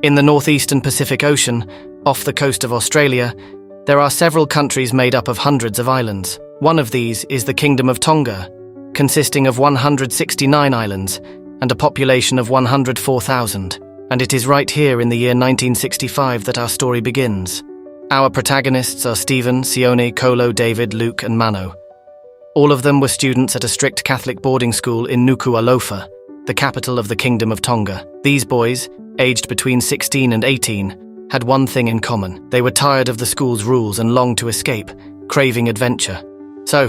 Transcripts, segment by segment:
In the northeastern Pacific Ocean, off the coast of Australia, there are several countries made up of hundreds of islands. One of these is the Kingdom of Tonga, consisting of 169 islands and a population of 104,000. And it is right here in the year 1965 that our story begins. Our protagonists are Stephen, Sione, Kolo, David, Luke and Mano. All of them were students at a strict Catholic boarding school in Nuku'alofa, the capital of the Kingdom of Tonga. These boys, aged between 16 and 18, had one thing in common. They were tired of the school's rules and longed to escape, craving adventure. So,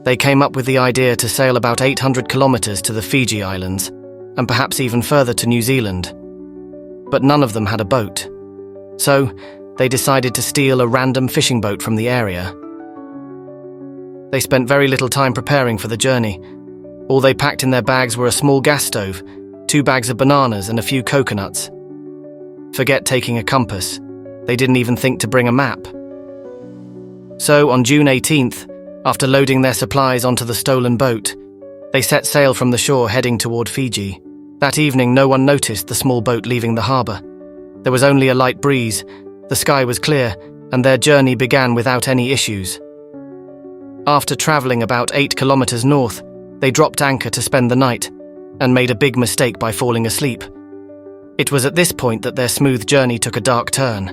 they came up with the idea to sail about 800 kilometers to the Fiji Islands, and perhaps even further to New Zealand. But none of them had a boat. So, they decided to steal a random fishing boat from the area. They spent very little time preparing for the journey. All they packed in their bags were a small gas stove, 2 bags of bananas and a few coconuts. Forget taking a compass. They didn't even think to bring a map. So, on June 18th, after loading their supplies onto the stolen boat, they set sail from the shore heading toward Fiji. That evening, no one noticed the small boat leaving the harbour. There was only a light breeze, the sky was clear, and their journey began without any issues. After travelling about 8 kilometres north, they dropped anchor to spend the night, and made a big mistake by falling asleep. It was at this point that their smooth journey took a dark turn.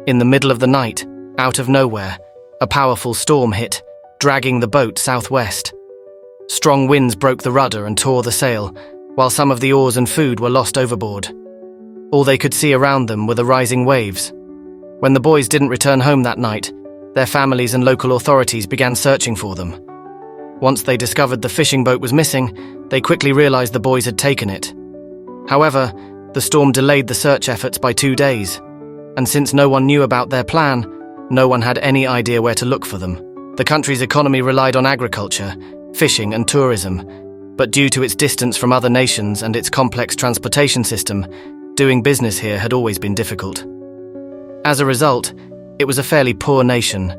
In the middle of the night, out of nowhere, a powerful storm hit, dragging the boat southwest. Strong winds broke the rudder and tore the sail, while some of the oars and food were lost overboard. All they could see around them were the rising waves. When the boys didn't return home that night, their families and local authorities began searching for them. Once they discovered the fishing boat was missing, they quickly realized the boys had taken it. However, the storm delayed the search efforts by 2 days, and since no one knew about their plan, no one had any idea where to look for them. The country's economy relied on agriculture, fishing and tourism, but due to its distance from other nations and its complex transportation system, doing business here had always been difficult. As a result, it was a fairly poor nation,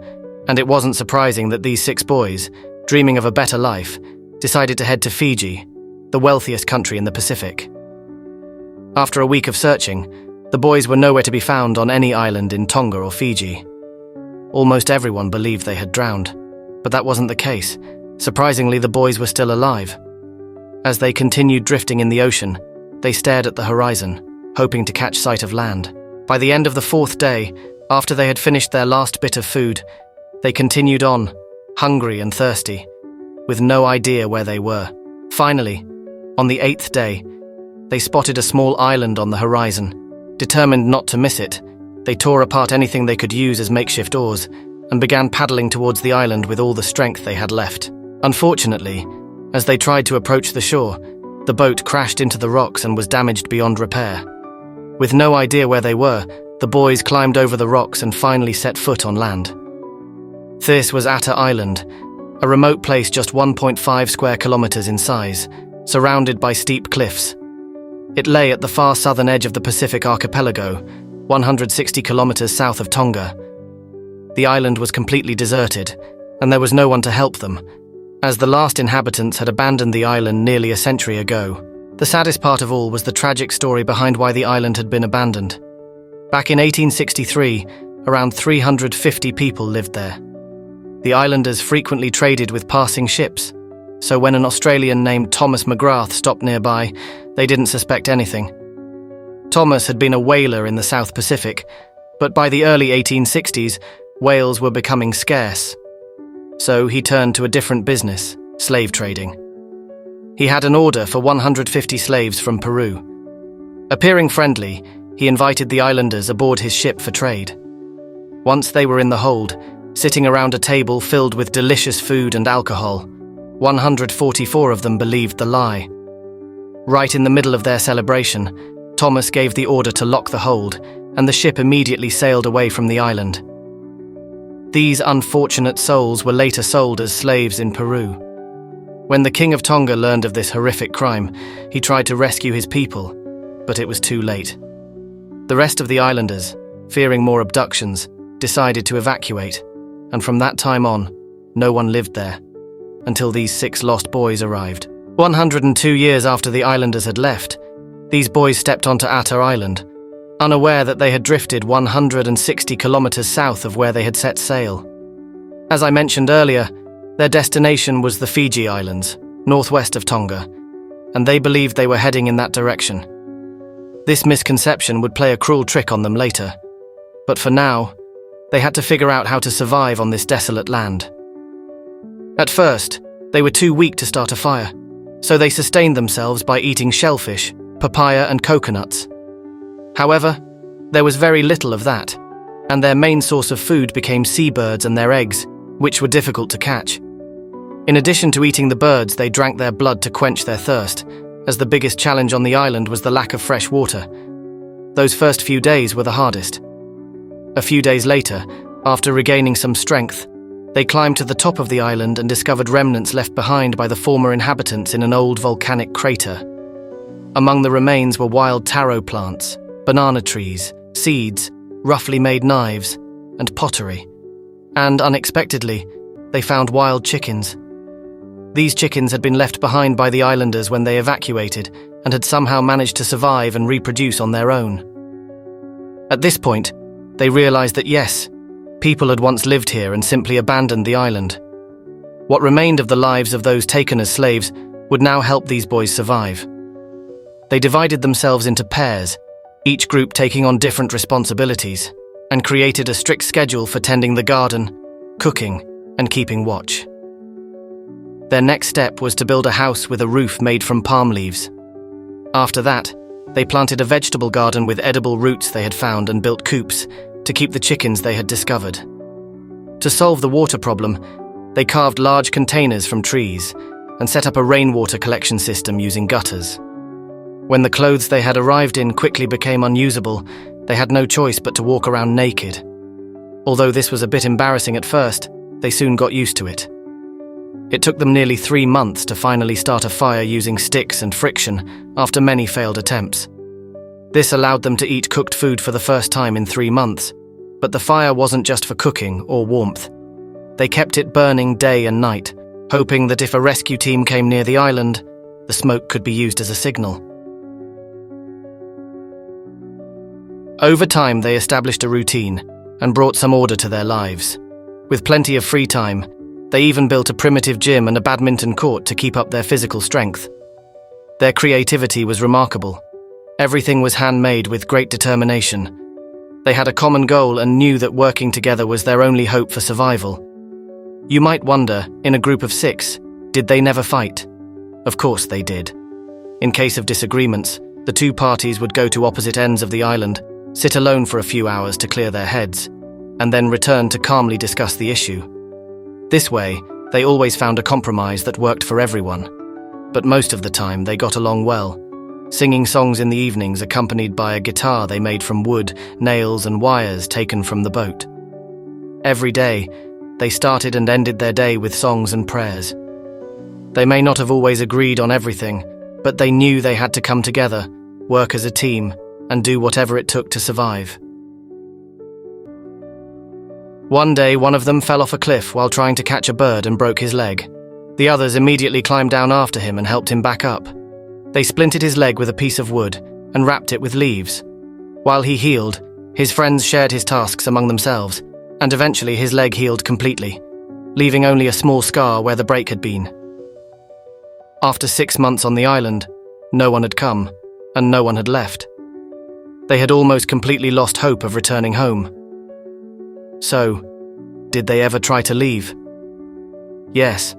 and it wasn't surprising that these 6 boys, dreaming of a better life, decided to head to Fiji, the wealthiest country in the Pacific. After a week of searching, the boys were nowhere to be found on any island in Tonga or Fiji. Almost everyone believed they had drowned, but that wasn't the case. Surprisingly, the boys were still alive. As they continued drifting in the ocean, they stared at the horizon, hoping to catch sight of land. By the end of the 4th day, after they had finished their last bit of food, they continued on, hungry and thirsty, with no idea where they were. Finally, on the 8th day, they spotted a small island on the horizon. Determined not to miss it, they tore apart anything they could use as makeshift oars and began paddling towards the island with all the strength they had left. Unfortunately, as they tried to approach the shore, the boat crashed into the rocks and was damaged beyond repair. With no idea where they were, the boys climbed over the rocks and finally set foot on land. This was Atta Island, a remote place just 1.5 square kilometers in size, surrounded by steep cliffs. It lay at the far southern edge of the Pacific archipelago, 160 kilometers south of Tonga. The island was completely deserted, and there was no one to help them, as the last inhabitants had abandoned the island nearly a century ago. The saddest part of all was the tragic story behind why the island had been abandoned. Back in 1863, around 350 people lived there. The islanders frequently traded with passing ships, so when an Australian named Thomas McGrath stopped nearby, they didn't suspect anything. Thomas had been a whaler in the South Pacific, but by the early 1860s, whales were becoming scarce. So he turned to a different business, slave trading. He had an order for 150 slaves from Peru. Appearing friendly, he invited the islanders aboard his ship for trade. Once they were in the hold, sitting around a table filled with delicious food and alcohol, 144 of them believed the lie. Right in the middle of their celebration, Thomas gave the order to lock the hold, and the ship immediately sailed away from the island. These unfortunate souls were later sold as slaves in Peru. When the King of Tonga learned of this horrific crime, he tried to rescue his people, but it was too late. The rest of the islanders, fearing more abductions, decided to evacuate, and from that time on, no one lived there, until these 6 lost boys arrived. 102 years after the islanders had left, these boys stepped onto Atta Island, unaware that they had drifted 160 kilometers south of where they had set sail. As I mentioned earlier, their destination was the Fiji Islands, northwest of Tonga, and they believed they were heading in that direction. This misconception would play a cruel trick on them later, but for now, they had to figure out how to survive on this desolate land. At first, they were too weak to start a fire, so they sustained themselves by eating shellfish, papaya and coconuts. However, there was very little of that, and their main source of food became seabirds and their eggs, which were difficult to catch. In addition to eating the birds, they drank their blood to quench their thirst, as the biggest challenge on the island was the lack of fresh water. Those first few days were the hardest. A few days later, after regaining some strength, they climbed to the top of the island and discovered remnants left behind by the former inhabitants in an old volcanic crater. Among the remains were wild taro plants, banana trees, seeds, roughly made knives, and pottery. And unexpectedly, they found wild chickens. These chickens had been left behind by the islanders when they evacuated and had somehow managed to survive and reproduce on their own. At this point, they realized that yes, people had once lived here and simply abandoned the island. What remained of the lives of those taken as slaves would now help these boys survive. They divided themselves into pairs, each group taking on different responsibilities, and created a strict schedule for tending the garden, cooking, and keeping watch. Their next step was to build a house with a roof made from palm leaves. After that, they planted a vegetable garden with edible roots they had found and built coops to keep the chickens they had discovered. To solve the water problem, they carved large containers from trees and set up a rainwater collection system using gutters. When the clothes they had arrived in quickly became unusable, they had no choice but to walk around naked. Although this was a bit embarrassing at first, they soon got used to it. It took them nearly 3 months to finally start a fire using sticks and friction after many failed attempts. This allowed them to eat cooked food for the first time in 3 months, but the fire wasn't just for cooking or warmth. They kept it burning day and night, hoping that if a rescue team came near the island, the smoke could be used as a signal. Over time, they established a routine and brought some order to their lives. With plenty of free time, they even built a primitive gym and a badminton court to keep up their physical strength. Their creativity was remarkable. Everything was handmade with great determination. They had a common goal and knew that working together was their only hope for survival. You might wonder, in a group of 6, did they never fight? Of course they did. In case of disagreements, the 2 parties would go to opposite ends of the island, sit alone for a few hours to clear their heads, and then return to calmly discuss the issue. This way, they always found a compromise that worked for everyone. But most of the time, they got along well, singing songs in the evenings accompanied by a guitar they made from wood, nails and wires taken from the boat. Every day, they started and ended their day with songs and prayers. They may not have always agreed on everything, but they knew they had to come together, work as a team, and do whatever it took to survive. One day, one of them fell off a cliff while trying to catch a bird and broke his leg. The others immediately climbed down after him and helped him back up. They splintered his leg with a piece of wood and wrapped it with leaves. While he healed, his friends shared his tasks among themselves, and eventually his leg healed completely, leaving only a small scar where the break had been. After 6 months on the island, no one had come, and no one had left. They had almost completely lost hope of returning home. So, did they ever try to leave? Yes,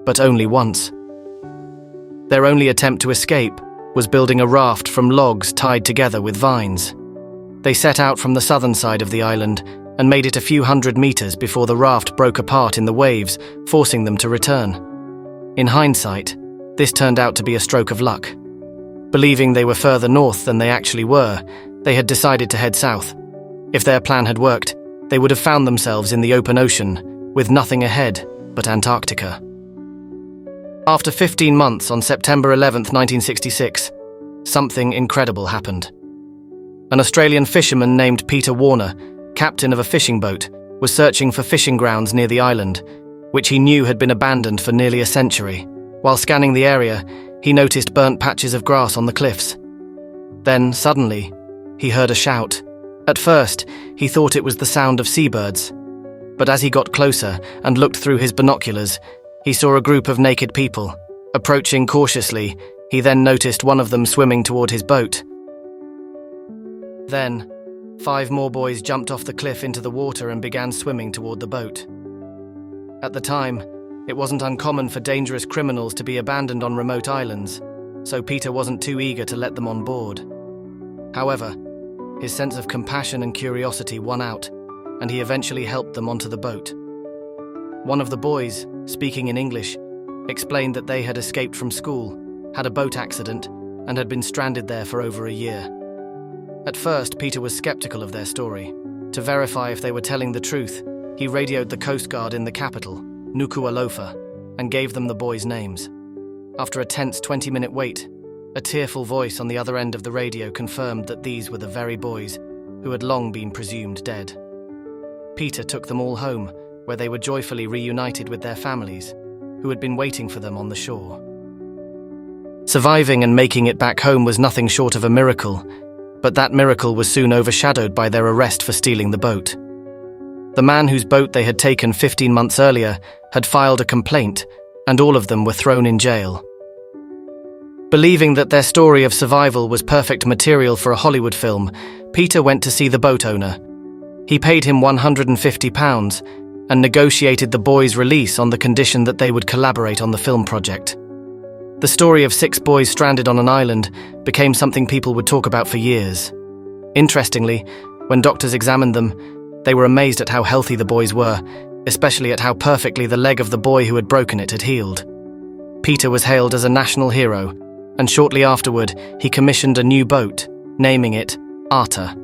but only once. Their only attempt to escape was building a raft from logs tied together with vines. They set out from the southern side of the island and made it a few hundred meters before the raft broke apart in the waves, forcing them to return. In hindsight, this turned out to be a stroke of luck. Believing they were further north than they actually were, they had decided to head south. If their plan had worked, they would have found themselves in the open ocean, with nothing ahead but Antarctica. After 15 months, on September 11, 1966, something incredible happened. An Australian fisherman named Peter Warner, captain of a fishing boat, was searching for fishing grounds near the island, which he knew had been abandoned for nearly a century. While scanning the area, he noticed burnt patches of grass on the cliffs. Then, suddenly, he heard a shout. At first, he thought it was the sound of seabirds. But as he got closer and looked through his binoculars, he saw a group of naked people. Approaching cautiously, he then noticed one of them swimming toward his boat. Then, 5 more boys jumped off the cliff into the water and began swimming toward the boat. At the time, it wasn't uncommon for dangerous criminals to be abandoned on remote islands, so Peter wasn't too eager to let them on board. However, his sense of compassion and curiosity won out, and he eventually helped them onto the boat. One of the boys, speaking in English, explained that they had escaped from school, had a boat accident, and had been stranded there for over a year. At first, Peter was skeptical of their story. To verify if they were telling the truth, he radioed the Coast Guard in the capital, Nuku'alofa, and gave them the boys' names. After a tense 20-minute wait, a tearful voice on the other end of the radio confirmed that these were the very boys who had long been presumed dead. Peter took them all home, where they were joyfully reunited with their families, who had been waiting for them on the shore. Surviving and making it back home was nothing short of a miracle, but that miracle was soon overshadowed by their arrest for stealing the boat. The man whose boat they had taken 15 months earlier had filed a complaint, and all of them were thrown in jail. Believing that their story of survival was perfect material for a Hollywood film, Peter went to see the boat owner. He paid him £150 and negotiated the boys' release on the condition that they would collaborate on the film project. The story of 6 boys stranded on an island became something people would talk about for years. Interestingly, when doctors examined them, they were amazed at how healthy the boys were, especially at how perfectly the leg of the boy who had broken it had healed. Peter was hailed as a national hero, and shortly afterward, he commissioned a new boat, naming it Arta.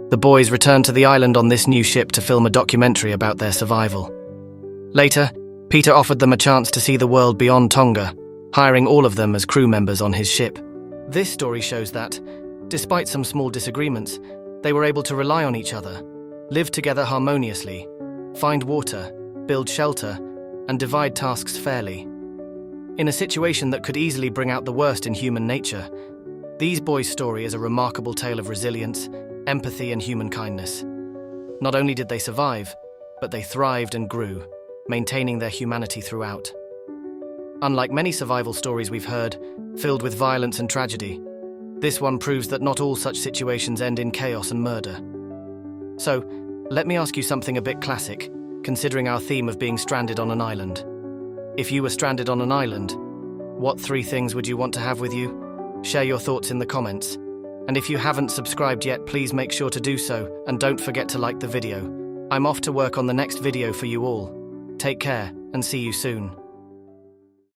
The boys returned to the island on this new ship to film a documentary about their survival. Later, Peter offered them a chance to see the world beyond Tonga, hiring all of them as crew members on his ship. This story shows that, despite some small disagreements, they were able to rely on each other, live together harmoniously, find water, build shelter, and divide tasks fairly. In a situation that could easily bring out the worst in human nature, these boys' story is a remarkable tale of resilience, empathy, and human kindness. Not only did they survive, but they thrived and grew, maintaining their humanity throughout. Unlike many survival stories we've heard, filled with violence and tragedy, this one proves that not all such situations end in chaos and murder. So, let me ask you something a bit classic, considering our theme of being stranded on an island. If you were stranded on an island, what 3 things would you want to have with you? Share your thoughts in the comments. And if you haven't subscribed yet, please make sure to do so, and don't forget to like the video. I'm off to work on the next video for you all. Take care, and see you soon.